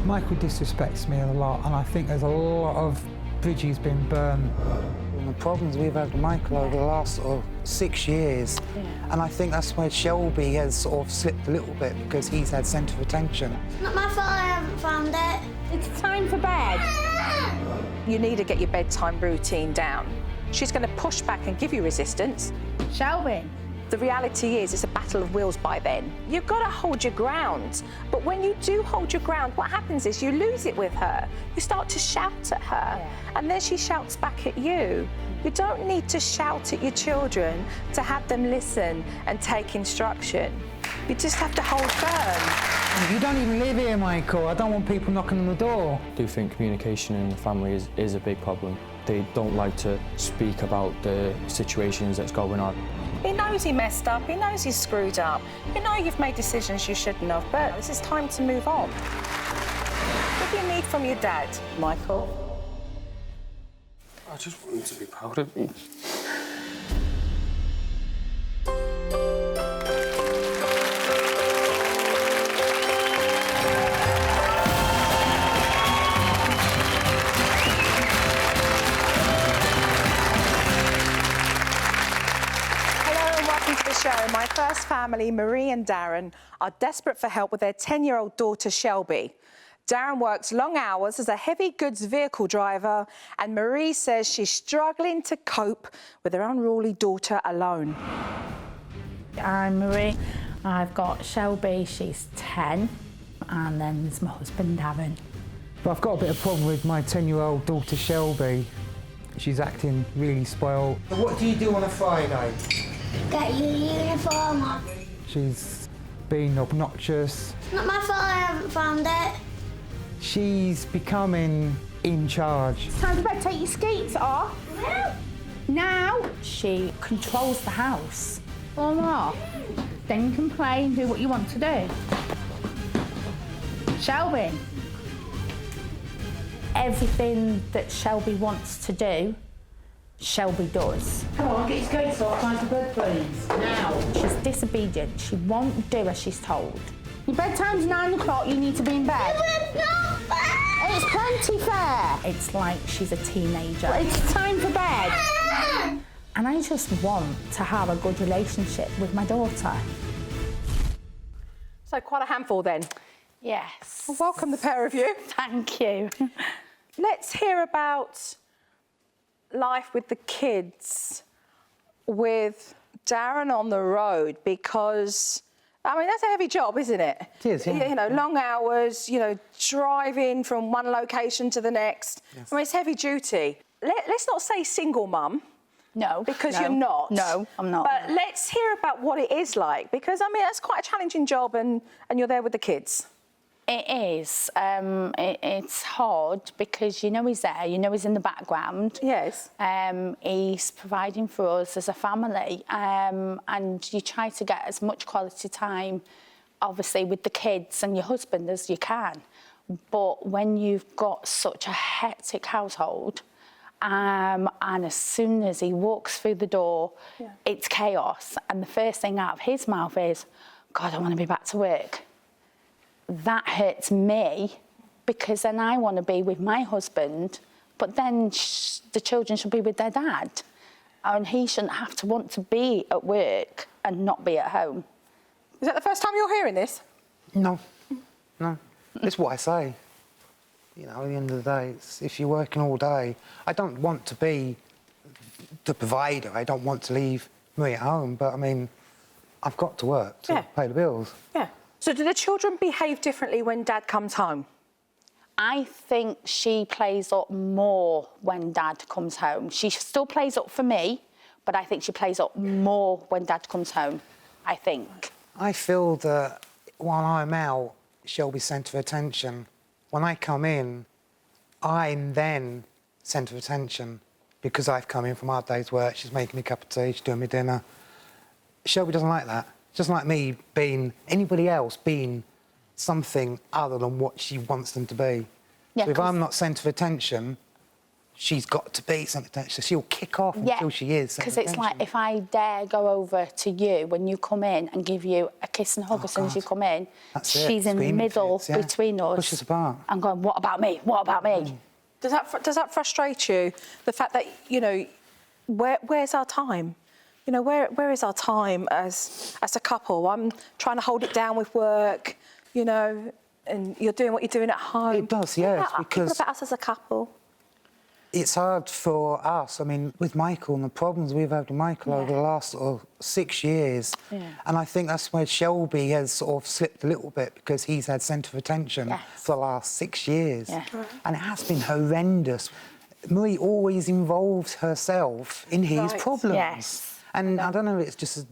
Michael disrespects me a lot, and I think there's a lot of bridges been burnt. And the problems we've had with Michael over the last sort of 6 years, and I think that's where Shelby has sort of slipped a little bit because he's had centre of attention. It's not my fault I haven't found it. It's time for bed. You need to get your bedtime routine down. She's going to push back and give you resistance. Shelby. The reality is it's a battle of wills by then. You've got to hold your ground. But when you do hold your ground, what happens is you lose it with her. You start to shout at her, and then she shouts back at you. You don't need to shout at your children to have them listen and take instruction. You just have to hold firm. You don't even live here, Michael. I don't want people knocking on the door. I do think communication in the family is a big problem. They don't like to speak about the situations that's going on. He knows he messed up, he knows he's screwed up. You know you've made decisions you shouldn't have, but this is time to move on. What do you need from your dad, Michael? I just want him to be proud of me. My first family, Marie and Darren, are desperate for help with their 10-year-old daughter, Shelby. Darren works long hours as a heavy goods vehicle driver, and Marie says she's struggling to cope with her unruly daughter alone. I'm Marie. I've got Shelby, she's 10, and then there's my husband, Darren. But I've got a bit of problem with my 10-year-old daughter, Shelby. She's acting really spoiled. What do you do on a Friday? Get your uniform on. She's being obnoxious. It's not my fault I haven't found it. She's becoming in charge. It's time for bed, take your skates off. No. Now she controls the house. All off. Then you can play and do what you want to do. Shelby. Everything that Shelby wants to do, Shelby does. Come on, get your skates off, time for bed, please. Now, she's disobedient. She won't do as she's told. Your bedtime's 9 o'clock, you need to be in bed. It's not fair. It's plenty fair. It's like she's a teenager. It's time for bed. And I just want to have a good relationship with my daughter. So quite a handful then. Yes. Well, welcome the pair of you. Thank you. Let's hear about life with the kids with Darren on the road, because I mean that's a heavy job, isn't it? It is, yeah. You know, long hours, you know, driving from one location to the next. Yes. I mean, it's heavy duty. Let's not say single mum. No. Because you're not. No, I'm not. But let's hear about what it is like, because I mean that's quite a challenging job, and you're there with the kids. It is. It's hard because you know he's there, you know he's in the background. Yes. He's providing for us as a family, and you try to get as much quality time, obviously, with the kids and your husband as you can. But when you've got such a hectic household, and as soon as he walks through the door, it's chaos. And the first thing out of his mouth is, God, I want to be back to work. That hurts me because then I want to be with my husband, but then the children should be with their dad. And he shouldn't have to want to be at work and not be at home. Is that the first time you're hearing this? No. It's what I say. You know, at the end of the day, it's, if you're working all day, I don't want to be the provider. I don't want to leave Marie at home, but I mean, I've got to work to pay the bills. Yeah. So do the children behave differently when Dad comes home? I think she plays up more when Dad comes home. She still plays up for me, but I think she plays up more when Dad comes home, I think. I feel that while I'm out, Shelby's centre of attention. When I come in, I'm then centre of attention because I've come in from our day's work, she's making me a cup of tea, she's doing me dinner. Shelby doesn't like that. Just like me being, anybody else being something other than what she wants them to be. Yeah, so if I'm not centre of attention, she's got to be centre of attention. She'll kick off until she is centre because of it's like attention. if I dare go over to you when you come in and give you a kiss and hug as soon as you come in, That's it, she's in the screaming middle fits, yeah. between us. Push us apart. And going, what about me? What about me? Does that frustrate you? The fact that, you know, where's our time? You know, where is our time as a couple? I'm trying to hold it down with work, you know, and you're doing what you're doing at home. It does, yeah, What because- about us as a couple? It's hard for us. I mean, with Michael and the problems we've had with Michael over the last sort of 6 years, and I think that's where Shelby has sort of slipped a little bit because he's had centre of attention for the last 6 years. Yeah. And it has been horrendous. Marie always involves herself in his problems. Yes. And I don't know if it's just a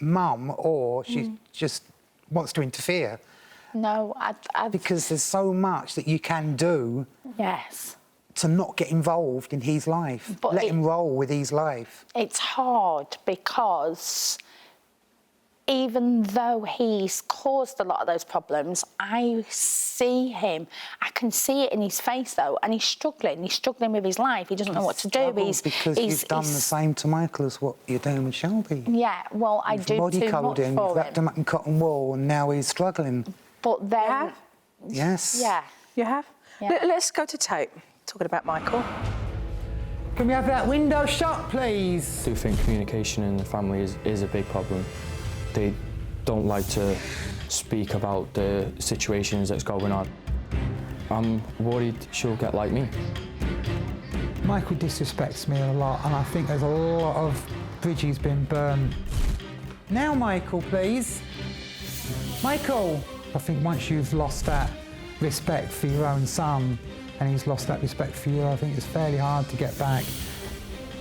mum or she just wants to interfere. No, Because there's so much that you can do Yes. to not get involved in his life. But Let him roll with his life. It's hard because even though he's caused a lot of those problems, I see him. I can see it in his face, though, and he's struggling. He's struggling with his life. He doesn't know what to do. Because you've done the same to Michael as what you're doing with Shelby. Yeah, well, I do Body too much coloured him, for you've wrapped him up in cotton wool, and now he's struggling. But then... Yeah. Yes. Yeah. You have? Yeah. Let's go to tape, talking about Michael. Can we have that window shut, please? I do think communication in the family is a big problem. They don't like to speak about the situations that's going on. I'm worried she'll get like me. Michael disrespects me a lot, and I think there's a lot of bridges been burnt. Now, Michael, please. Michael! I think once you've lost that respect for your own son, and he's lost that respect for you, I think it's fairly hard to get back.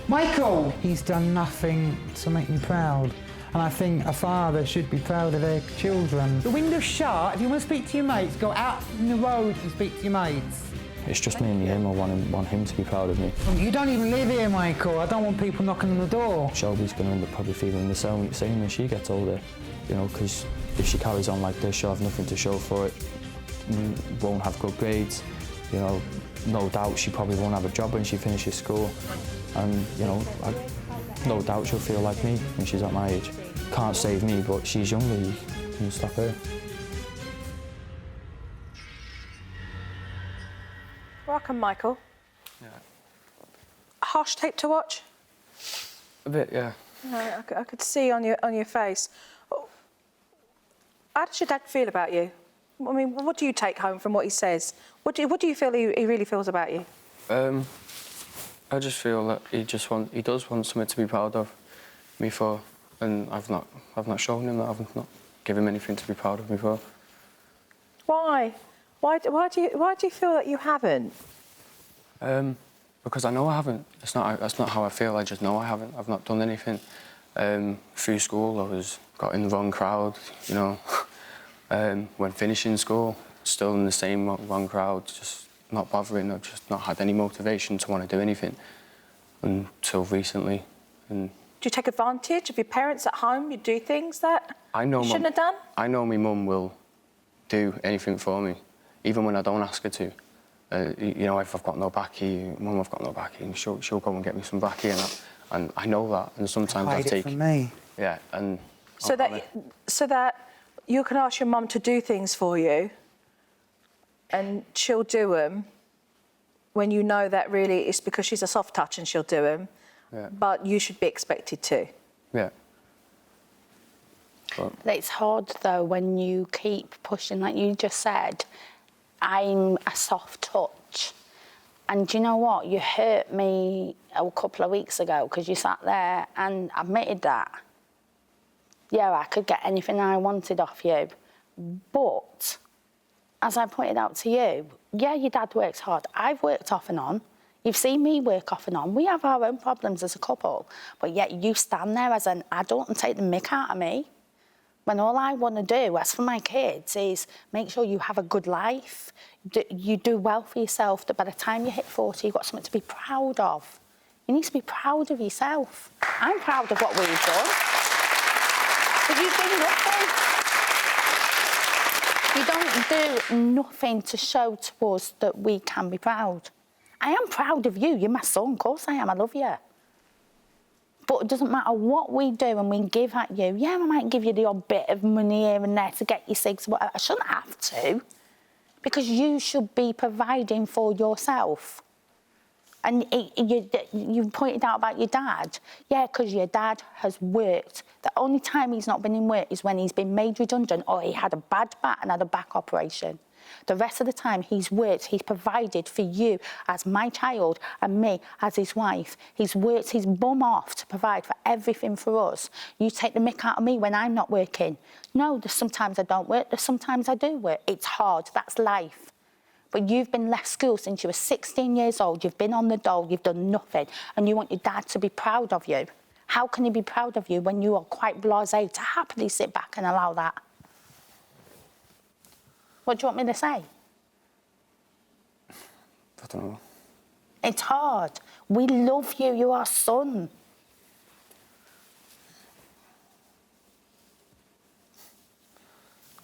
Michael! He's done nothing to make me proud. And I think a father should be proud of their children. The window's shut. If you want to speak to your mates, go out in the road and speak to your mates. It's just mainly him. I want him to be proud of me. You don't even live here, Michael. I don't want people knocking on the door. Shelby's going to end up probably feeling the same when she gets older, you know, because if she carries on like this, she'll have nothing to show for it, won't have good grades, you know, no doubt she probably won't have a job when she finishes school, and, you know, no doubt she'll feel like me when she's at my age. Can't save me, but she's younger, you can stop her. Welcome, Michael. Yeah. Harsh tape to watch? A bit, yeah. I could see on your face. How does your dad feel about you? I mean, what do you take home from what he says? What do you feel he really feels about you? I just feel that he does want something to be proud of me for, and I've not shown him that. I've not given him anything to be proud of me for. Why? Why do you feel that you haven't? Because I know I haven't. That's not how I feel. I just know I haven't. I've not done anything. Through school, I got in the wrong crowd, you know. When finishing school, still in the same wrong crowd, just not bothering. I've just not had any motivation to want to do anything until recently. And Do you take advantage of your parents at home? You do things that you shouldn't have done? I know my mum will do anything for me, even when I don't ask her to. You know, if I've got no baccy, Mum, I've got no baccy, and she'll go and get me some baccy, and I know that. And sometimes I Hide take it from me. Yeah, and So that you can ask your mum to do things for you, and she'll do them when you know that really it's because she's a soft touch and she'll do them. Yeah. But you should be expected to. Yeah. But It's hard, though, when you keep pushing, like you just said, I'm a soft touch. And do you know what? You hurt me a couple of weeks ago because you sat there and admitted that. Yeah, I could get anything I wanted off you. But, as I pointed out to you, yeah, your dad works hard. I've worked off and on. You've seen me work off and on. We have our own problems as a couple. But yet you stand there as an adult and take the mick out of me. When all I want to do, as for my kids, is make sure you have a good life, you do well for yourself, that by the time you hit 40, you've got something to be proud of. You need to be proud of yourself. I'm proud of what we've done. But you do nothing. You don't do nothing to show to us that we can be proud. I am proud of you. You're my son. Of course I am. I love you. But it doesn't matter what we do and we give at you. Yeah, I might give you the odd bit of money here and there to get your cigs, whatever. I shouldn't have to. Because you should be providing for yourself. And you pointed out about your dad. Yeah, because your dad has worked. The only time he's not been in work is when he's been made redundant or he had a bad back and had a back operation. The rest of the time he's worked, he's provided for you as my child and me as his wife. He's worked his bum off to provide for everything for us. You take the mick out of me when I'm not working. No, there's sometimes I don't work, there's sometimes I do work. It's hard, that's life. But you've been left school since you were 16 years old, you've been on the dole, you've done nothing, and you want your dad to be proud of you. How can he be proud of you when you are quite blasé to happily sit back and allow that? What do you want me to say? I don't know. It's hard. We love you, you're our son.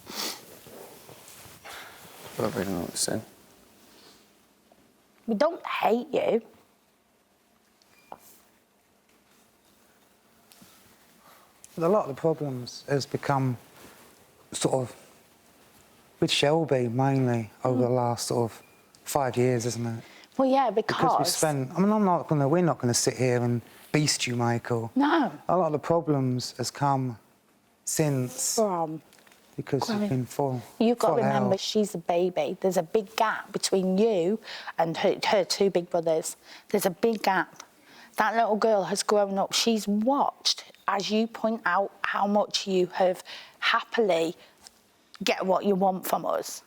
I don't really know what to say. We don't hate you. A lot of the problems has become sort of with Shelby mainly over the last sort of 5 years, isn't it? Well, yeah, Because we spent. I mean, we're not gonna sit here and beast you, Michael. No. A lot of the problems has come since From. because you've been full. You've got to full remember, out. she's a baby. There's a big gap between you and her two big brothers. There's a big gap. That little girl has grown up. She's watched, as you point out, how much you have happily get what you want from us.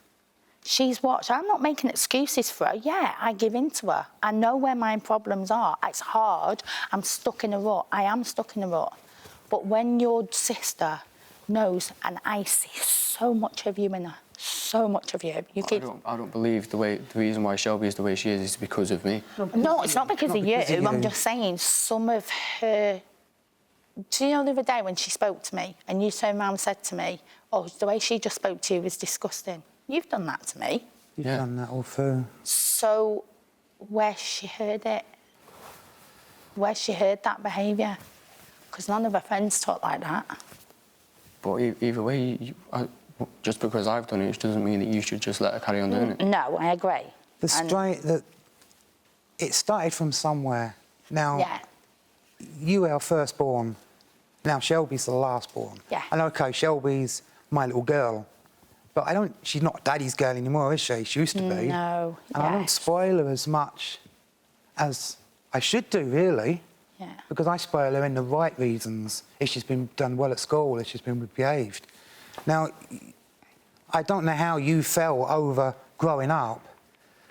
She's watched. I'm not making excuses for her. Yeah, I give in to her. I know where my problems are. It's hard. I'm stuck in a rut. I am stuck in a rut. But when your sister knows, and I see so much of you in her, so much of you. I don't believe the reason why Shelby is the way she is because of me. No, it's not because of you. I'm just saying some of her... Do you know the other day when she spoke to me and you turned around and said to me, oh, the way she just spoke to you was disgusting. You've done that to me. You've done that all through. So where's she heard it? Where's she heard that behaviour? Because none of her friends talk like that. But either way, just because I've done it doesn't mean that you should just let her carry on doing it. No, I agree. It started from somewhere. Now, Yeah. you are firstborn. Now, Shelby's the lastborn. Yeah. And OK, Shelby's my little girl. But she's not Daddy's girl anymore, is she? She used to be. No, And I don't spoil her as much as I should do, really. Yeah. Because I spoil her in the right reasons, if she's been done well at school, if she's been behaved. Now, I don't know how you felt over growing up,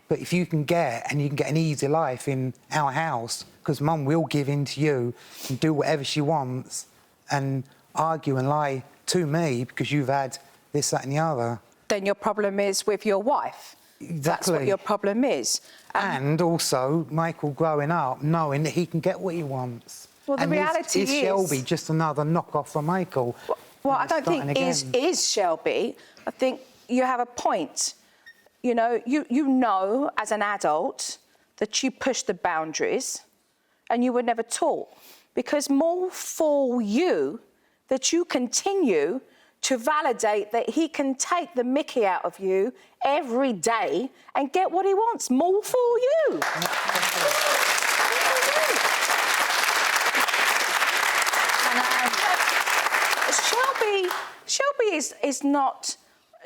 but if you can get an easy life in our house, because Mum will give in to you and do whatever she wants and argue and lie to me because you've had this, that and the other. Then your problem is with your wife. Exactly. That's what your problem is. And also, Michael growing up, knowing that he can get what he wants. Well, the reality is Shelby just another knockoff from Michael? Well, I don't think is Shelby. I think you have a point. You know, you know as an adult that you push the boundaries and you were never taught. Because more for you that you continue to validate that he can take the mickey out of you every day and get what he wants. More for you. Shelby is not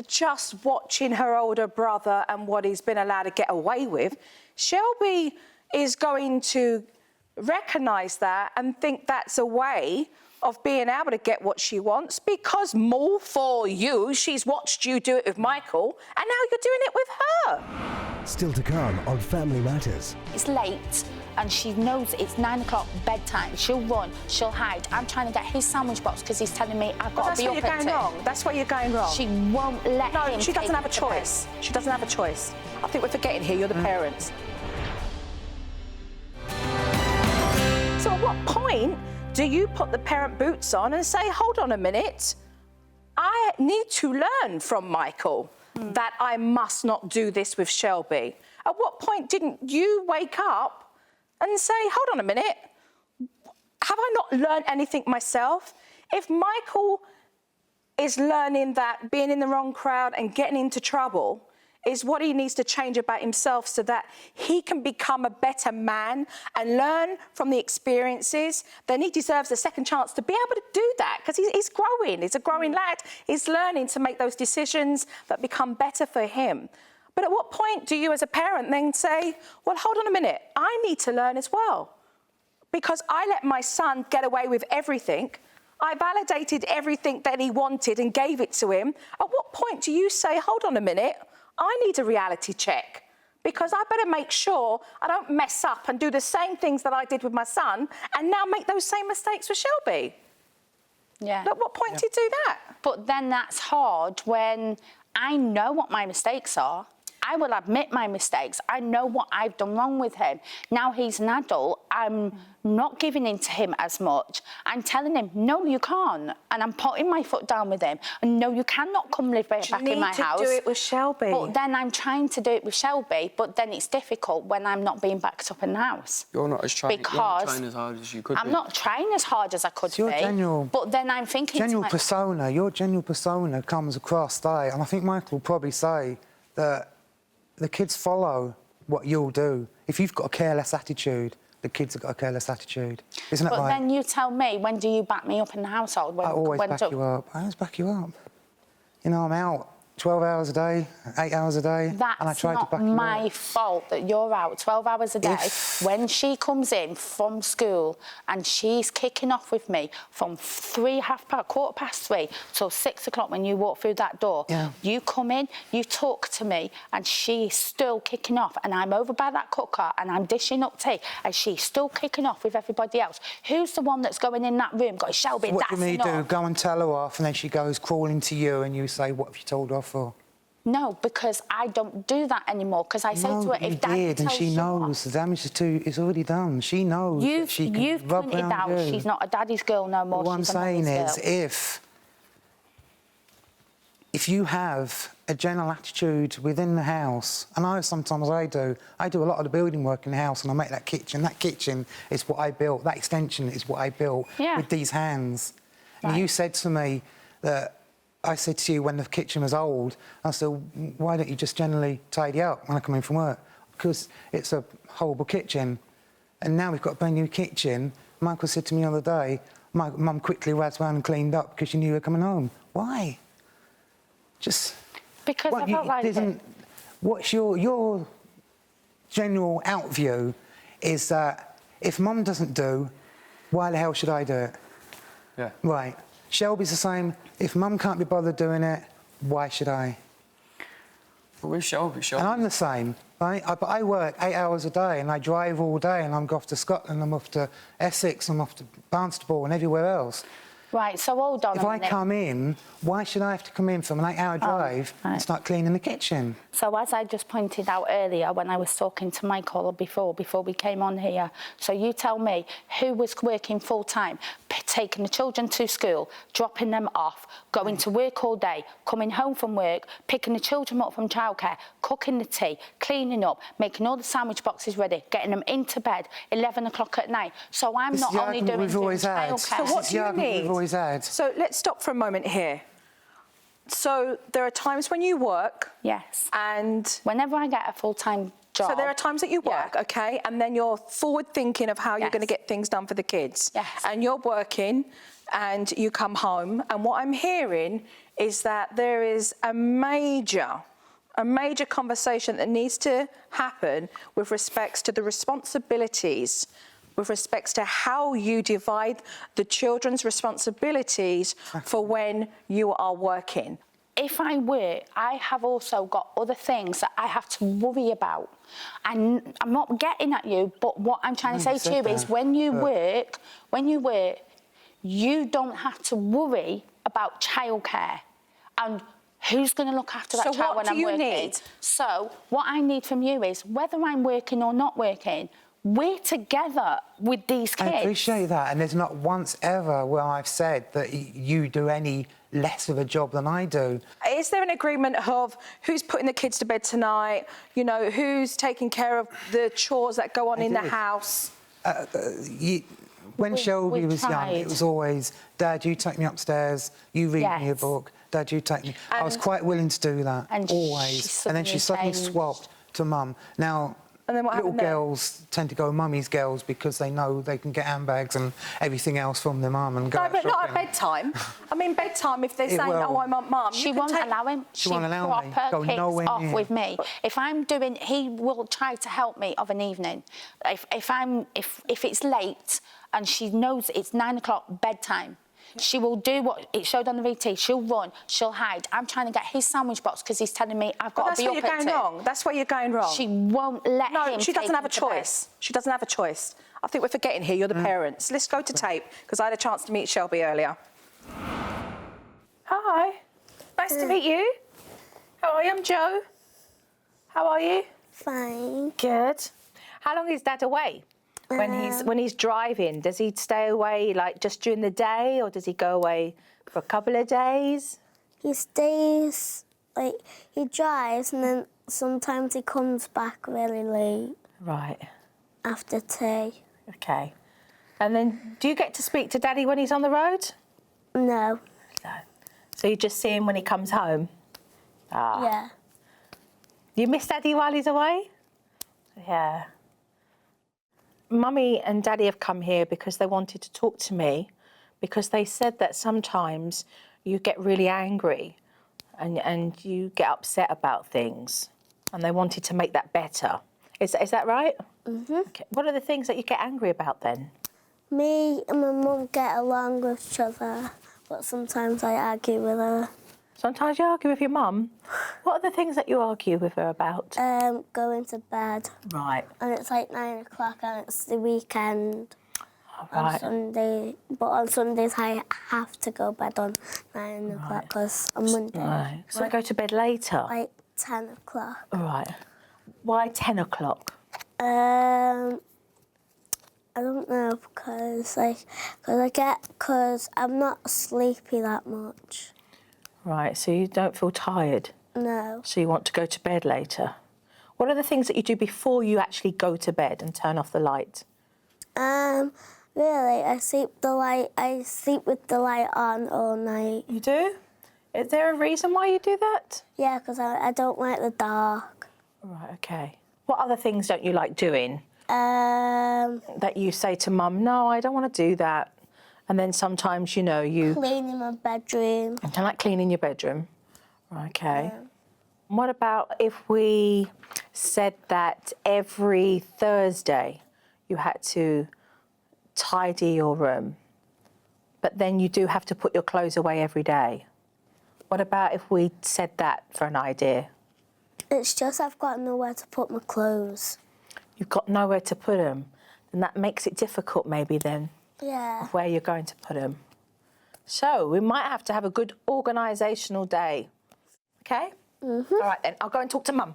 just watching her older brother and what he's been allowed to get away with. Shelby is going to recognise that and think that's a way of being able to get what she wants because more for you, she's watched you do it with Michael and now you're doing it with her. Still to come on Family Matters. It's late and she knows it's 9 o'clock bedtime. She'll run, she'll hide. I'm trying to get his sandwich box because he's telling me I've got to be up at 2. That's where you're going wrong. That's where you're going wrong. She won't let him. No, she doesn't have a choice. She doesn't have a choice. I think we're forgetting here, you're the parents. So at what point do you put the parent boots on and say, hold on a minute, I need to learn from Michael that I must not do this with Shelby? At what point didn't you wake up and say, hold on a minute, have I not learned anything myself? If Michael is learning that being in the wrong crowd and getting into trouble is what he needs to change about himself so that he can become a better man and learn from the experiences, then he deserves a second chance to be able to do that because he's growing. He's a growing lad. He's learning to make those decisions that become better for him. But at what point do you as a parent then say, well, hold on a minute, I need to learn as well? Because I let my son get away with everything. I validated everything that he wanted and gave it to him. At what point do you say, hold on a minute, I need a reality check because I better make sure I don't mess up and do the same things that I did with my son and now make those same mistakes with Shelby? Yeah. At what point do you do that? But then that's hard when I know what my mistakes are. I will admit my mistakes. I know what I've done wrong with him. Now he's an adult. I'm not giving in to him as much. I'm telling him, no, you can't. And I'm putting my foot down with him. And no, you cannot come live back in my house. You need to do it with Shelby. But then I'm trying to do it with Shelby, but then it's difficult when I'm not being backed up in the house. You're not trying as hard as you could be. I'm not trying as hard as I could be. But then I'm thinking... Your general persona comes across there. And I think Michael will probably say that the kids follow what you'll do. If you've got a careless attitude, the kids have got a careless attitude. Isn't it right? But then you tell me, when do you back me up in the household? I always back you up. I always back you up. You know, I'm out 12 hours a day, 8 hours a day, and I try to back you up. That's not my fault that you're out 12 hours a day. When she comes in from school and she's kicking off with me from 3:15 till 6 o'clock when you walk through that door, you come in, you talk to me, and she's still kicking off, and I'm over by that cooker and I'm dishing up tea, and she's still kicking off with everybody else. Who's the one that's going in that room going, Shelby, what that's do you enough? do? Go and tell her off, and then she goes crawling to you, and you say, what have you told her off for? No, because I don't do that anymore. Because I say to her, if Dad did, and tells she you knows the damage is already done. She knows. You've pointed out she's not a daddy's girl no more. What I'm saying is, if you have a general attitude within the house, and sometimes I do a lot of the building work in the house, and I make that kitchen. That kitchen is what I built. That extension is what I built with these hands. Right. And you said to me that. I said to you when the kitchen was old, I said, why don't you just generally tidy up when I come in from work? Because it's a horrible kitchen. And now we've got a brand new kitchen. Michael said to me the other day, my mum quickly ran around and cleaned up because she knew you were coming home. Why? Just... Because I felt like it. What's your general outview is that if Mum doesn't do, why the hell should I do it? Yeah. Right. Shelby's the same. If Mum can't be bothered doing it, why should I? But with Shelby... And I'm the same, right? But I work 8 hours a day and I drive all day and I'm off to Scotland, I'm off to Essex, I'm off to Barnstaple and everywhere else. Right, so hold on a minute. If I come in, why should I have to come in from an 8-hour drive and start cleaning the kitchen? So as I just pointed out earlier when I was talking to Michael before we came on here, so you tell me who was working full-time, taking the children to school, dropping them off, going to work all day, coming home from work, picking the children up from childcare, cooking the tea, cleaning up, making all the sandwich boxes ready, getting them into bed, 11 o'clock at night. So I'm not only doing childcare. So what do you need? So let's stop for a moment here. So there are times when you work. Yes. And whenever I get a full-time job. So there are times that you work, okay, and then you're forward thinking of how you're going to get things done for the kids. Yes. And you're working and you come home, and what I'm hearing is that there is a major conversation that needs to happen with respects to the responsibilities, with respects to how you divide the children's responsibilities for when you are working. If I work, I have also got other things that I have to worry about. And I'm not getting at you, but what I'm trying to say to you is when you work, you don't have to worry about childcare and who's going to look after that child when I'm working. So what do you need? So what I need from you is whether I'm working or not working, we're together with these kids. I appreciate that, and there's not once ever where I've said that you do any less of a job than I do. Is there an agreement of who's putting the kids to bed tonight? You know, who's taking care of the chores that go on in the house? When Shelby we was young, tried. it was always, Dad, you take me upstairs, you read me a Yes. book, Dad, you take me... I was quite willing to do that, And always. And then she suddenly changed. swapped to Mum. Now, And then what little happened there? girls tend to go mummy's girls because they know they can get handbags and everything else from their mum and go No, out but not at shopping. bedtime. I mean, bedtime, if they're It saying, will. oh, I want Mum, She you can won't take... allow him. She won't allow me. proper Go kicks nowhere off near. with me. If I'm doing, he will try to help me of an evening. If it's late and she knows it's 9 o'clock bedtime, she will do what it showed on the VT. She'll run, she'll hide. I'm trying to get his sandwich box because he's telling me I've got to be up at 2. That's where you're going wrong. That's where you're going wrong. She won't let him. No, she doesn't take have a him to bed. choice. She doesn't have a choice. I think we're forgetting here, you're the parents. Let's go to tape, because I had a chance to meet Shelby earlier. Hi. Nice to meet you. How are you? I'm Joe. How are you? Fine. Good. How long is Dad away? When he's driving, does he stay away like just during the day, or does he go away for a couple of days? He stays, like, he drives and then sometimes he comes back really late Right. after tea. Okay. And then do you get to speak to Daddy when he's on the road? No. No. So you just see him when he comes home? Ah. Yeah. You miss Daddy while he's away? Yeah. Mummy and Daddy have come here because they wanted to talk to me, because they said that sometimes you get really angry and you get upset about things, and they wanted to make that better. Is that right? Mm-hmm. Okay. What are the things that you get angry about then? Me and my mum get along with each other, but sometimes I argue with her. Sometimes you argue with your mum. What are the things that you argue with her about? Going to bed. Right. And it's like 9 o'clock and it's the weekend on Right. Sunday. But on Sundays I have to go bed on 9 o'clock because on Monday, Right. So I go to bed later. like 10 o'clock. Right. Why 10 o'clock? I don't know because I'm not sleepy that much. Right, so you don't feel tired, No. so you want to go to bed later. What are the things that you do before you actually go to bed and turn off the light? Really, I sleep with the light on all night. You do? Is there a reason why you do that? Yeah, because I don't like the dark. Right, okay. What other things don't you like doing Cleaning that you say to Mum, no, I don't want to do that? And then sometimes, you know, you my bedroom. don't like cleaning your bedroom. Right, okay. What about if we said that every Thursday you had to tidy your room, but then you do have to put your clothes away every day? What about if we said that for an idea? It's just I've got nowhere to put my clothes. You've got nowhere to put them, and that makes it difficult maybe then, Yeah. of where you're going to put them. So we might have to have a good organisational day. Okay? Mm-hmm. All right then, I'll go and talk to Mum.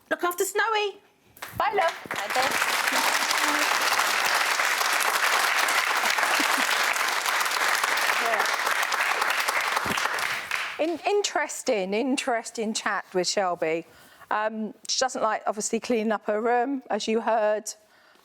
Look after Snowy. Bye, love. Bye, babe. Interesting chat with Shelby. She doesn't like, obviously, cleaning up her room, as you heard.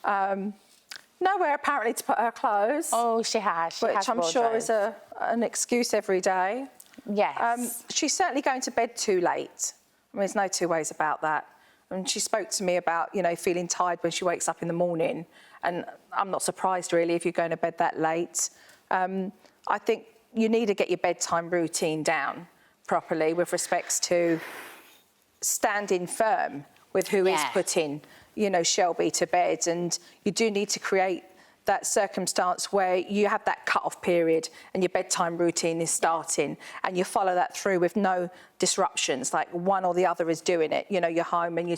Nowhere, apparently, to put her clothes. Oh, she has. She which has I'm sure is wardrobe. an excuse every day. Yes. She's certainly going to bed too late. I mean, there's no two ways about that. And she spoke to me about, you know, feeling tired when she wakes up in the morning. And I'm not surprised, really, if you're going to bed that late. I think you need to get your bedtime routine down properly with respects to standing firm with who is putting, you know, Shelby to bed. And you do need to create that circumstance where you have that cut-off period and your bedtime routine is starting, and you follow that through with no disruptions, like one or the other is doing it. You know, you're home and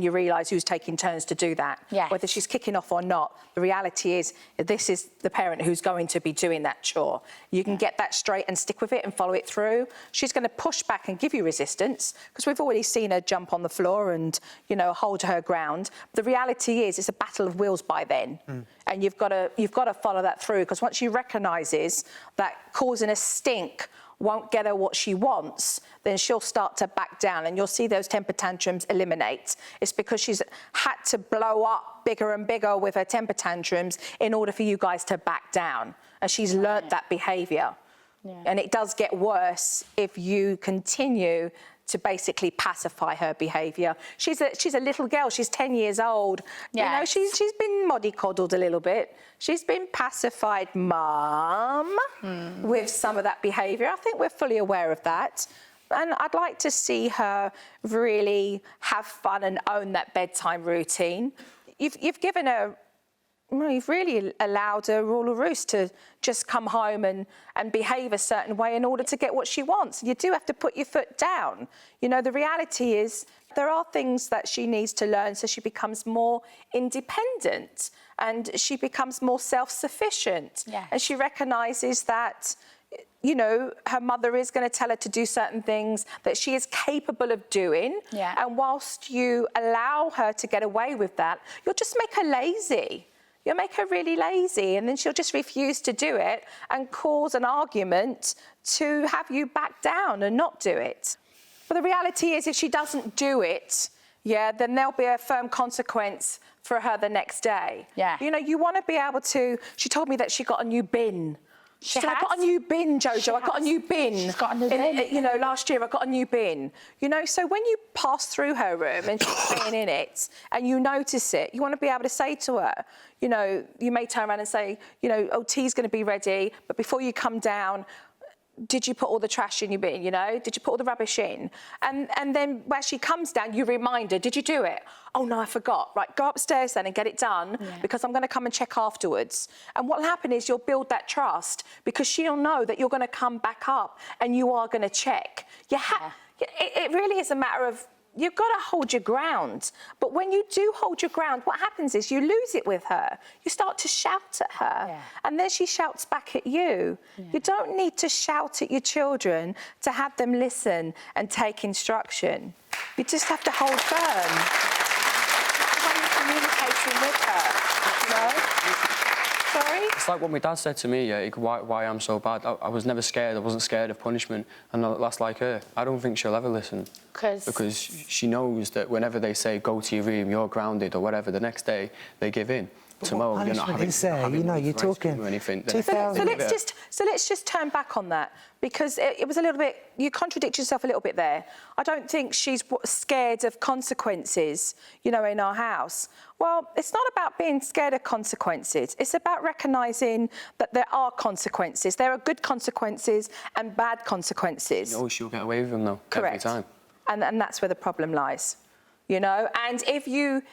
you realise who's taking turns to do that. Yes. Whether she's kicking off or not, the reality is this is the parent who's going to be doing that chore. You can get that straight and stick with it and follow it through. She's going to push back and give you resistance, because we've already seen her jump on the floor and, you know, hold her ground. The reality is it's a battle of wills by then. And you've got to follow that through, because once she recognises that causing a stink won't get her what she wants, then she'll start to back down and you'll see those temper tantrums eliminate. It's because she's had to blow up bigger and bigger with her temper tantrums in order for you guys to back down. And she's learnt that behaviour. Yeah. And it does get worse if you continue to basically pacify her behaviour. She's a little girl, she's 10 years old. Yes. You know, she's been mollycoddled a little bit. She's been pacified, Mum, with some of that behaviour. I think we're fully aware of that. And I'd like to see her really have fun and own that bedtime routine. You've given her, well, you've really allowed her rule a roost to just come home and behave a certain way in order to get what she wants. You do have to put your foot down. You know, the reality is there are things that she needs to learn so she becomes more independent and she becomes more self-sufficient. Yes. And she recognises that, you know, her mother is going to tell her to do certain things that she is capable of doing. Yeah. And whilst you allow her to get away with that, you'll just make her lazy. You'll make her really lazy and then she'll just refuse to do it and cause an argument to have you back down and not do it. But the reality is if she doesn't do it, yeah, then there'll be a firm consequence for her the next day. Yeah. You know, you want to be able to... She told me that she got a new bin. She said, I got a new bin, Jojo, I got a new bin. She's got a new bin. You know, last year I got a new bin. You know, so when you pass through her room and she's staying in it and you notice it, you want to be able to say to her, you know, you may turn around and say, you know, oh, tea's going to be ready, but before you come down, did you put all the trash in your bin, you know? Did you put all the rubbish in? And then where she comes down, you remind her, did you do it? Oh, no, I forgot. Right, go upstairs then and get it done because I'm going to come and check afterwards. And what will happen is you'll build that trust because she'll know that you're going to come back up and you are going to check. It really is a matter of... You've got to hold your ground. But when you do hold your ground, what happens is you lose it with her. You start to shout at her. Yeah. And then she shouts back at you. Yeah. You don't need to shout at your children to have them listen and take instruction. You just have to hold firm. When you're communicating with her, you know? Sorry? It's like what my dad said to me, yeah, why I'm so bad. I was never scared, I wasn't scared of punishment. And that's like her. I don't think she'll ever listen. Because she knows that whenever they say, go to your room, you're grounded, or whatever, the next day, they give in. Tomorrow, you're not having you know, you're talking... anything. So let's just turn back on that, because it was a little bit... You contradict yourself a little bit there. I don't think she's scared of consequences, you know, in our house. Well, it's not about being scared of consequences. It's about recognising that there are consequences. There are good consequences and bad consequences. You know she'll get away with them, though, correct. Every time. And that's where the problem lies. You know, and if you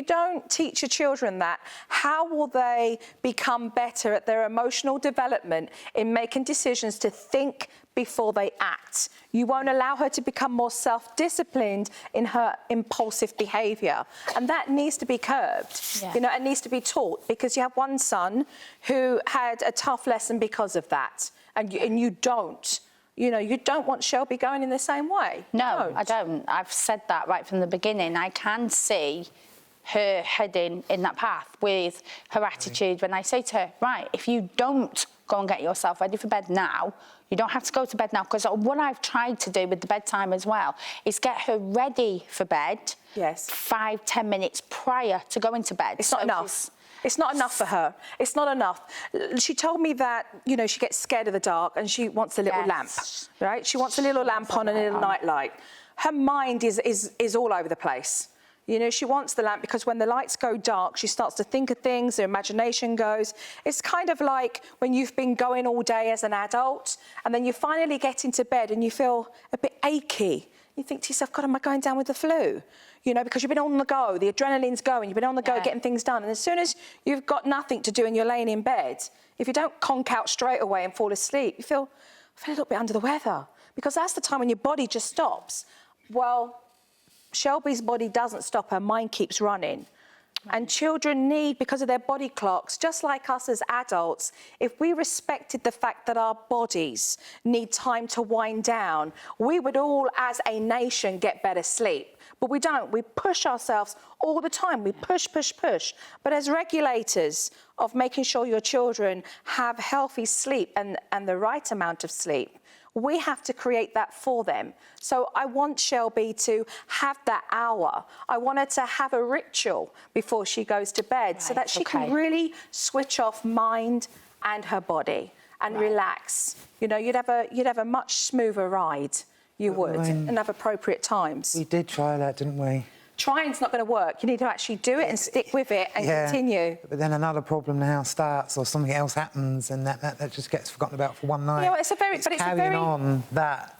don't teach your children that, how will they become better at their emotional development in making decisions to think before they act? You won't allow her to become more self-disciplined in her impulsive behaviour. And that needs to be curbed. Yeah. You know, it needs to be taught, because you have one son who had a tough lesson because of that. And you don't. You know, you don't want Shelby going in the same way. No, I don't. I've said that right from the beginning. I can see her heading in that path with her attitude when I say to her, right, if you don't go and get yourself ready for bed now, you don't have to go to bed now, because what I've tried to do with the bedtime as well is get her ready for bed 5-10 minutes prior to going to bed. It's not enough. It's not enough for her. It's not enough. She told me that, you know, she gets scared of the dark and she wants a little lamp, right? She wants a little lamp on and a little night light. Her mind is all over the place. You know, she wants the lamp because when the lights go dark, she starts to think of things, her imagination goes. It's kind of like when you've been going all day as an adult and then you finally get into bed and you feel a bit achy. You think to yourself, God, am I going down with the flu? You know, because you've been on the go, the adrenaline's going, you've been on the go getting things done. And as soon as you've got nothing to do and you're laying in bed, if you don't conk out straight away and fall asleep, you feel a little bit under the weather, because that's the time when your body just stops. Well, Shelby's body doesn't stop, her mind keeps running. And children need, because of their body clocks, just like us as adults, if we respected the fact that our bodies need time to wind down, we would all, as a nation, get better sleep. But we don't. We push ourselves all the time. We push. But as regulators of making sure your children have healthy sleep and the right amount of sleep, We have to create that for them. So I want Shelby to have that hour. I want her to have a ritual before she goes to bed so that she can really switch off mind and her body and relax. You know, you'd have a much smoother ride. You would, and have appropriate times. We did try that, didn't we? Trying's not going to work. You need to actually do it and stick with it and continue. But then another problem now starts, or something else happens, and that just gets forgotten about for one night. You know, it's carrying on that.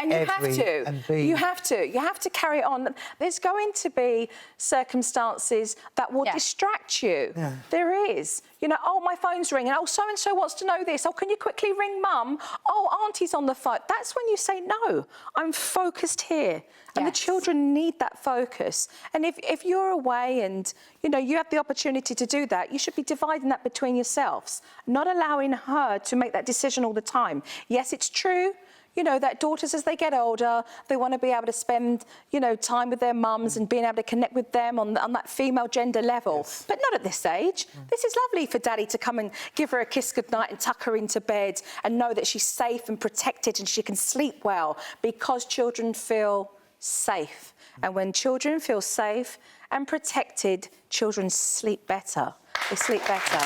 And you have to carry it on. There's going to be circumstances that will distract you. Yeah. There is. You know, oh, my phone's ringing. Oh, so-and-so wants to know this. Oh, can you quickly ring mum? Oh, auntie's on the phone. That's when you say, no, I'm focused here. And the children need that focus. And if you're away and, you know, you have the opportunity to do that, you should be dividing that between yourselves, not allowing her to make that decision all the time. Yes, it's true. You know, that daughters, as they get older, they want to be able to spend, you know, time with their mums and being able to connect with them on that female gender level. But not at this age. This is lovely for daddy to come and give her a kiss goodnight and tuck her into bed and know that she's safe and protected and she can sleep well, because children feel safe. And when children feel safe and protected, children sleep better. They sleep better.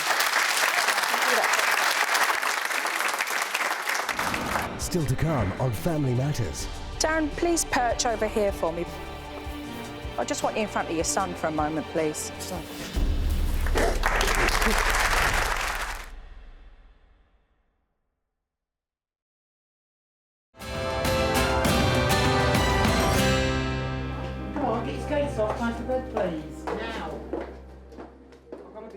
Still to come on Family Matters. Darren, please perch over here for me. I just want you in front of your son for a moment, please. Come on, get your skates off, time for bed, please. Now.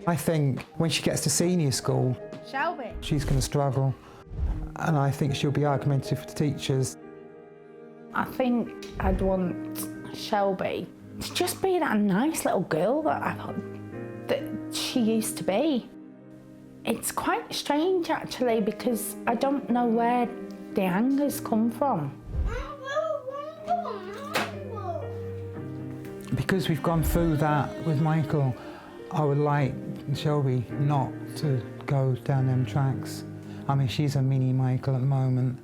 I think when she gets to senior school, Shelby. she's going to struggle. And I think she'll be argumentative with the teachers. I think I'd want Shelby to just be that nice little girl that I thought that she used to be. It's quite strange, actually, because I don't know where the anger's come from. Because we've gone through that with Michael, I would like Shelby not to go down them tracks. I mean, she's a mini Michael at the moment.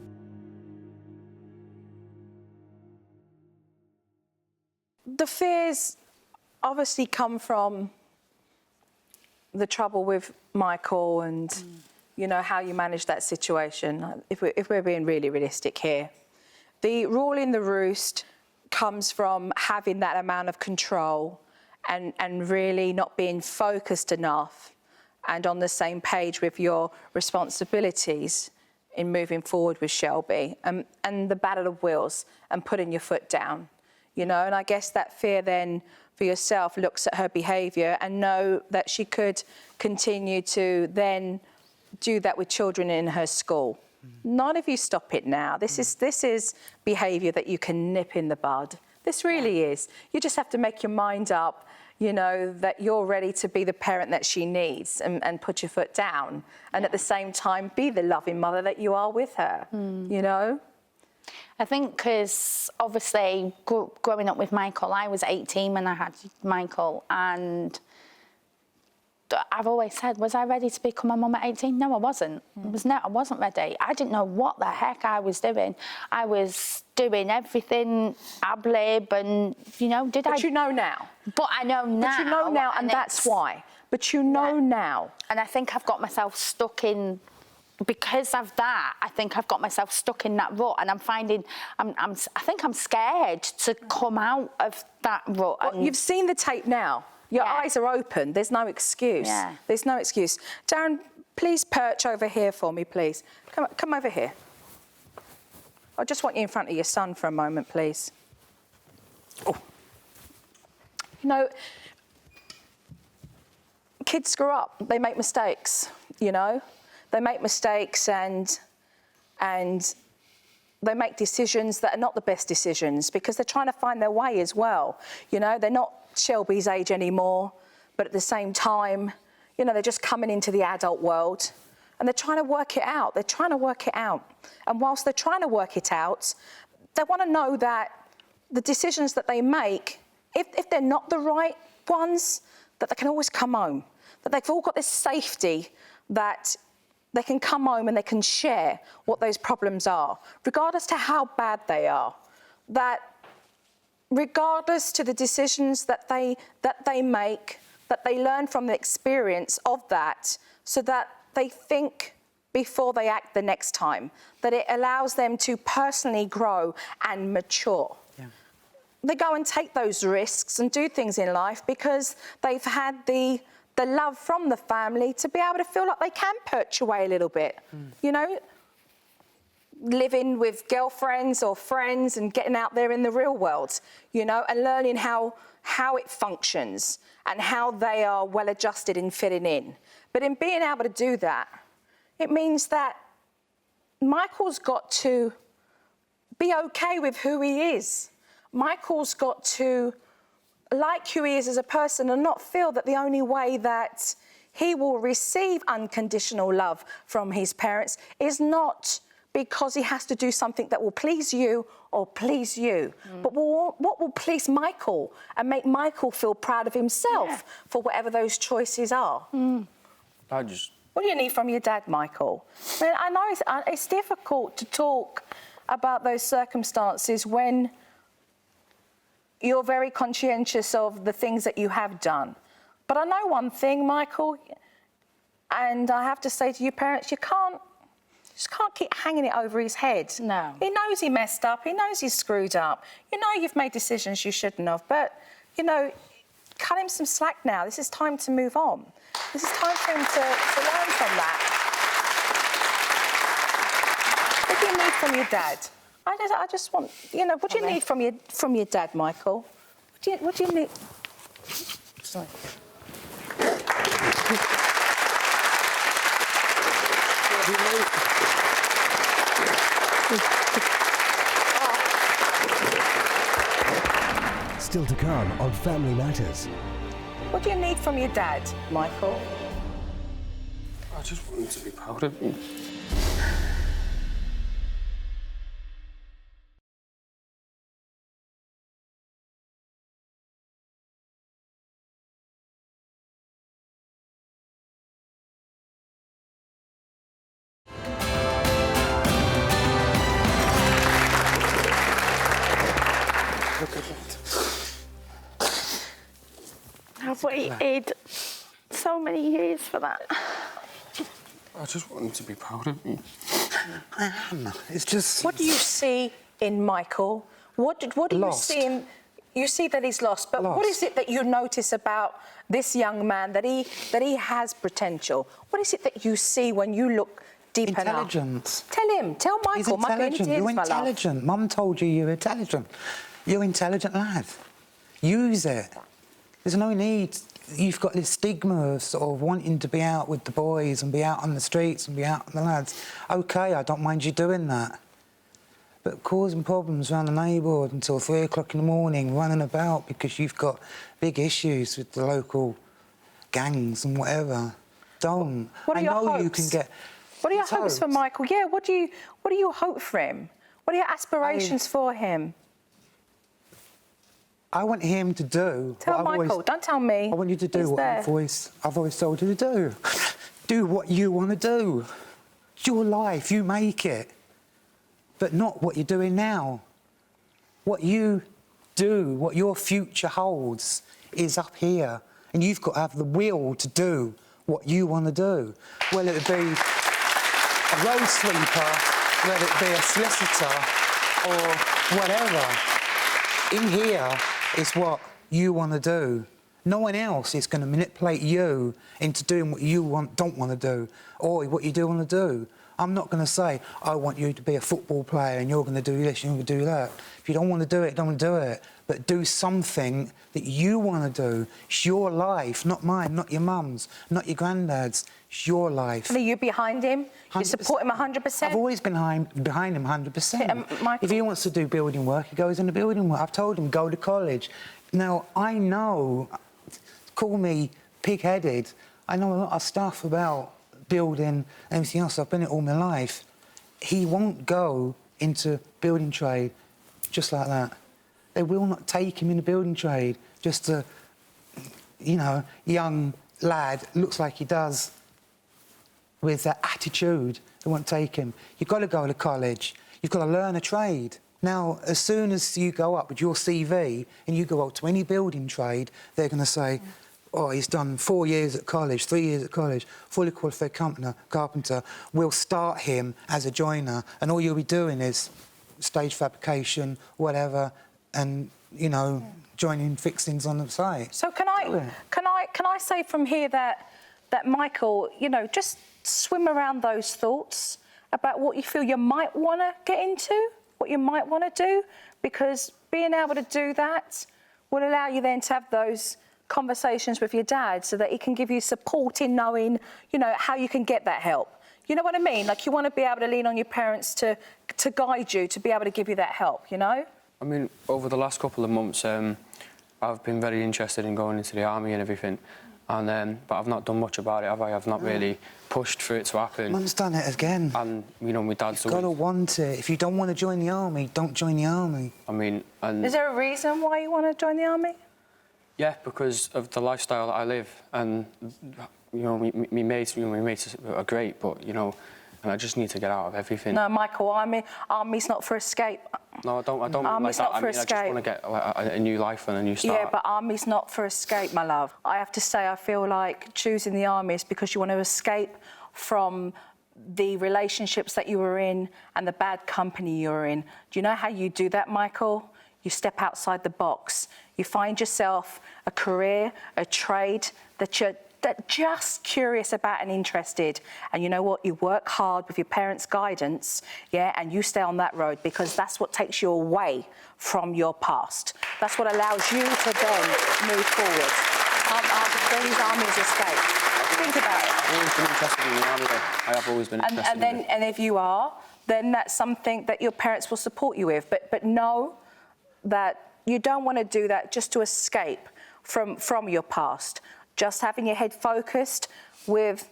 The fears obviously come from the trouble with Michael and, you know, how you manage that situation. If we're being really realistic here. The ruling the roost comes from having that amount of control and really not being focused enough and on the same page with your responsibilities in moving forward with Shelby, and the battle of wills and putting your foot down, you know. And I guess that fear then for yourself looks at her behaviour and know that she could continue to then do that with children in her school. Not if you stop it now. This is behaviour that you can nip in the bud. This really is. You just have to make your mind up, you know, that you're ready to be the parent that she needs and put your foot down. And at the same time, be the loving mother that you are with her, you know? I think because obviously growing up with Michael, I was 18 when I had Michael, and I've always said, was I ready to become a mum at 18? No, I wasn't. I wasn't ready. I didn't know what the heck I was doing. I was doing everything ad-lib and, you know, But you know now. But I know now. But you know now, and that's why. But you know now. And I think I've got myself stuck in, because of that, I think I've got myself stuck in that rut, and I'm finding, I think I'm scared to come out of that rut. Well, you've seen the tape now. Your eyes are open. There's no excuse. Yeah. There's no excuse. Darren, please perch over here for me, please. Come over here. I just want you in front of your son for a moment, please. Oh. You know, kids screw up. They make mistakes, you know. They make mistakes and they make decisions that are not the best decisions because they're trying to find their way as well. You know, they're not Shelby's age anymore, but at the same time, you know, they're just coming into the adult world and they're trying to work it out. They're trying to work it out. And whilst they're trying to work it out, they want to know that the decisions that they make, if they're not the right ones, that they can always come home, that they've all got this safety that they can come home and they can share what those problems are, regardless to how bad they are. That regardless to the decisions that they make, that they learn from the experience of that, so that they think before they act the next time, that it allows them to personally grow and mature. Yeah. They go and take those risks and do things in life because they've had the love from the family to be able to feel like they can perch away a little bit, you know, living with girlfriends or friends and getting out there in the real world, you know, and learning how it functions and how they are well adjusted in fitting in. But in being able to do that, it means that Michael's got to be okay with who he is. Michael's got to like who he is as a person and not feel that the only way that he will receive unconditional love from his parents is not because he has to do something that will please you or please you, but what will please Michael and make Michael feel proud of himself for whatever those choices are. What do you need from your dad, Michael? I mean, I know it's difficult to talk about those circumstances when you're very conscientious of the things that you have done. But I know one thing, Michael, and I have to say to your parents, you just can't keep hanging it over his head. No. He knows he messed up. He knows he's screwed up. You know you've made decisions you shouldn't have. But, you know, cut him some slack now. This is time to move on. This is time for him to learn from that. What do you need from your dad? I just want, you know, what do you need from your dad, Michael? What do you need? Sorry. Still to come on Family Matters. What do you need from your dad, Michael? I just want him to be proud of me. I've waited so many years for that. I just want him to be proud of me. It's just... What do you see in Michael? What do you see in... You see that he's lost, but what is it that you notice about this young man that he has potential? What is it that you see when you look deep enough? Intelligence. Tell Michael. He's intelligent. You're intelligent. Mum told you you're intelligent. You're intelligent lad. Use it. There's no need. You've got this stigma of sort of wanting to be out with the boys and be out on the streets and be out with the lads. OK, I don't mind you doing that. But causing problems around the neighbourhood until 3 o'clock in the morning, running about because you've got big issues with the local gangs and whatever. Don't. What are your hopes? You can get... What are your hopes for Michael? Yeah, what do you hope for him? What are your aspirations for him? I want him to do... Tell Michael, don't tell me. I want you to do what I've always told you to do. Do what you want to do. It's your life, you make it. But not what you're doing now. What you do, what your future holds, is up here. And you've got to have the will to do what you want to do. Whether it be a road sweeper, whether it be a solicitor, or whatever. In here is what you want to do. No one else is going to manipulate you into doing what you don't want to do, or what you do want to do. I'm not going to say, I want you to be a football player and you're going to do this and you're going to do that. If you don't want to do it, don't do it. But do something that you want to do. It's your life, not mine, not your mum's, not your granddad's. It's your life. Are you behind him? You support him 100%? I've always been behind him 100%. If he wants to do building work, he goes into building work. I've told him, go to college. Now, I know, call me pig-headed, I know a lot of stuff about building and everything else. I've been in it all my life. He won't go into building trade just like that. They will not take him in the building trade. Just a, you know, young lad, looks like he does. with that attitude, they won't take him. You've got to go to college. You've got to learn a trade. Now, as soon as you go up with your CV and you go up to any building trade, they're going to say, oh, he's done 4 years at college, 3 years at college, fully qualified carpenter. We'll start him as a joiner, and all you'll be doing is stage fabrication, whatever, and, you know, joining fixings on the site. So can I say from here that Michael, you know, just swim around those thoughts about what you feel you might want to get into, what you might want to do, because being able to do that will allow you then to have those conversations with your dad so that he can give you support in knowing, you know, how you can get that help. You know what I mean? Like, you want to be able to lean on your parents to guide you, to be able to give you that help, you know? I mean, over the last couple of months, I've been very interested in going into the army and everything, and but I've not done much about it, have I? I've not really pushed for it to happen. Mum's done it again. And, you know, my dad's... You've got to want it. If you don't want to join the army, don't join the army. I mean, and... Is there a reason why you want to join the army? Yeah, because of the lifestyle that I live, and, you know, my mates are great, but, you know, and I just need to get out of everything. No, Michael, army's not for escape. No, I don't Army's like that. not for I mean, escape. I just want to get like, a new life and a new start. Yeah, but army's not for escape, my love. I have to say, I feel like choosing the army is because you want to escape from the relationships that you were in and the bad company you were in. Do you know how you do that, Michael? You step outside the box. You find yourself a career, a trade that you're just curious about and interested. And you know what? You work hard with your parents' guidance, yeah, and you stay on that road because that's what takes you away from your past. That's what allows you to then move forward. These armies escape. Think about it. I've always been interested in the army, though. I have always been interested in it. And if you are, then that's something that your parents will support you with. But know that you don't want to do that just to escape from your past. Just having your head focused with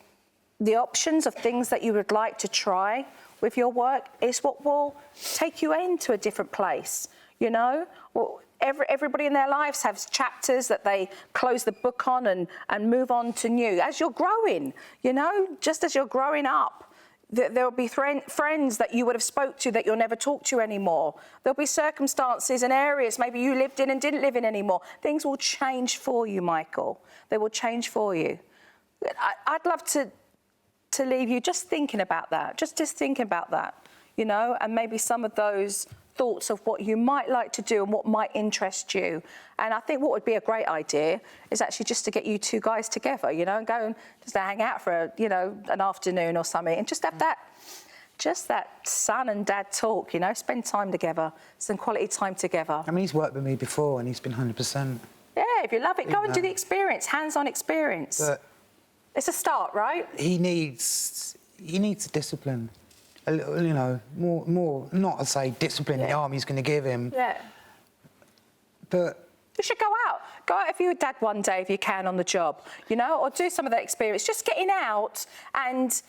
the options of things that you would like to try with your work is what will take you into a different place, you know? Well, everybody in their lives has chapters that they close the book on and move on to new. As you're growing, you know, just as you're growing up, there will be friends that you would have spoke to that you'll never talk to anymore. There'll be circumstances and areas maybe you lived in and didn't live in anymore. Things will change for you, Michael. They will change for you. I'd love to leave you just thinking about that, just thinking about that, you know, and maybe some of those thoughts of what you might like to do and what might interest you. And I think what would be a great idea is actually just to get you two guys together, you know, and go and just hang out for, you know, an afternoon or something and just have that son and dad talk, you know, spend time together, some quality time together. I mean, he's worked with me before and he's been 100%. Yeah, if you love it, go and do the experience, hands-on experience. But it's a start, right? He needs discipline. A little, you know, more, not to say discipline the army's going to give him. Yeah. But you should go out. Go out with your dad one day if you can on the job, you know, or do some of that experience. Just getting out and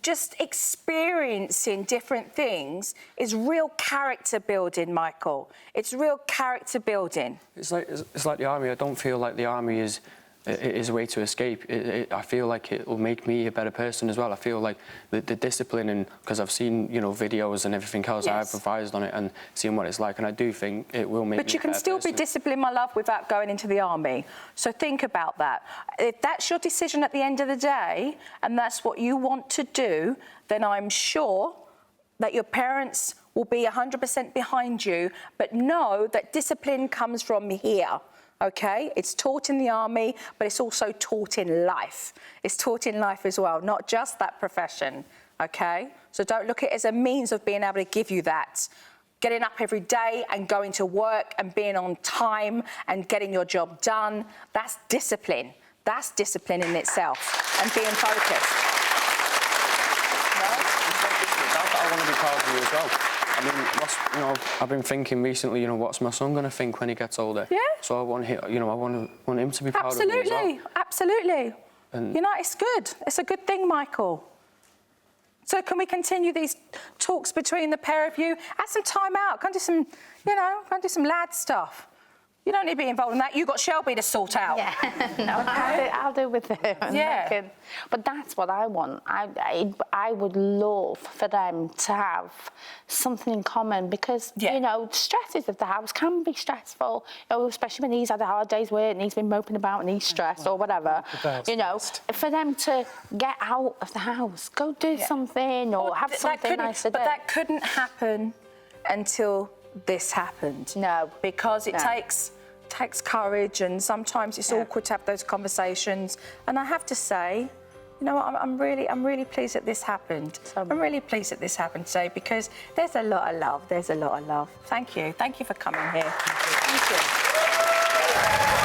just experiencing different things is real character building, Michael. It's real character building. It's like the army. I don't feel like the army is a way to escape. I feel like it will make me a better person as well. I feel like the discipline, and because I've seen, you know, videos and everything else, I've revised on it and seen what it's like, and I do think it will make me a better person. But you can still be disciplined, my love, without going into the army. So think about that. If that's your decision at the end of the day, and that's what you want to do, then I'm sure that your parents will be 100% behind you, but know that discipline comes from here. Okay, it's taught in the army, but it's also taught in life. It's taught in life as well, not just that profession, okay? So don't look at it as a means of being able to give you that. Getting up every day and going to work and being on time and getting your job done, that's discipline. That's discipline in itself and being focused. I want to be proud of you as well. I mean, you know, I've been thinking recently, you know, what's my son going to think when he gets older? Yeah. So I want him, you know, I want him to be proud of me as well. Absolutely. And you know, it's good. It's a good thing, Michael. So can we continue these talks between the pair of you? Have some time out. Go and do some, you know, go and do some lad stuff. You don't need to be involved in that. You've got Shelby to sort out. Yeah, no, I'll do with him. Yeah. But that's what I want. I would love for them to have something in common because, you know, stresses of the house can be stressful, you know, especially when he's had a hard day's work and he's been moping about and he's stressed or whatever. You know, for them to get out of the house, go do something or have something nice to do. But that couldn't happen until this happened. No. Because it takes courage, and sometimes it's awkward to have those conversations. And I have to say, you know, I'm really pleased that this happened. I'm really pleased that this happened today because there's a lot of love. There's a lot of love. Thank you. Thank you for coming here. Thank you.